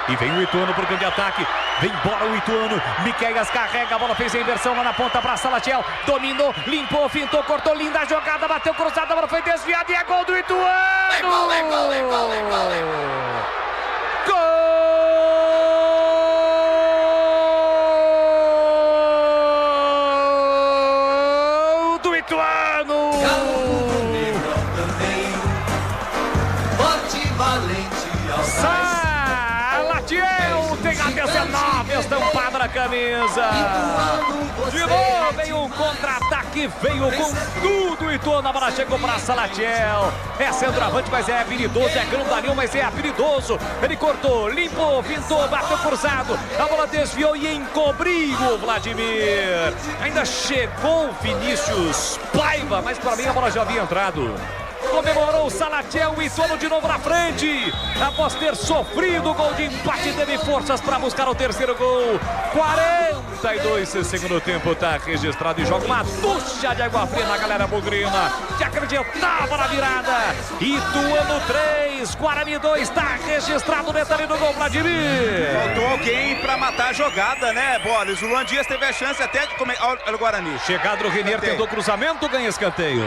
E vem o Ituano pro campo de ataque. Vem embora o Ituano. Miqueias carrega a bola, fez a inversão lá na ponta para Salatiel. Dominou, limpou, fintou, cortou. Linda jogada, bateu cruzada, a bola foi desviada e é gol do Ituano! É gol, é gol, é gol! Gol do Ituano! Salatiel tem a 19 estampada na camisa. De novo vem um contra-ataque, veio com tudo. Ituano, a bola chegou para Salatiel. É centroavante, mas é habilidoso, é grandalhão, mas é habilidoso. Ele cortou, limpou, pintou, bateu cruzado. A bola desviou e encobriu o Vladimir. Ainda chegou o Vinícius Paiva, mas para mim a bola já havia entrado. Comemorou o Salatiel, o Ituano de novo na frente. Após ter sofrido o gol de empate, teve forças para buscar o terceiro gol. 42 segundo tempo, tá registrado e joga uma ducha de água fria na galera bugrina, que acreditava na virada. Ituano 3, Guarani 2, tá registrado o detalhe do gol, Vladimir. Faltou alguém para matar a jogada, né, Boris? O Luan Dias teve a chance até de comer. Olha o Guarani. Chegado o Renier, tentou cruzamento, ganha escanteio.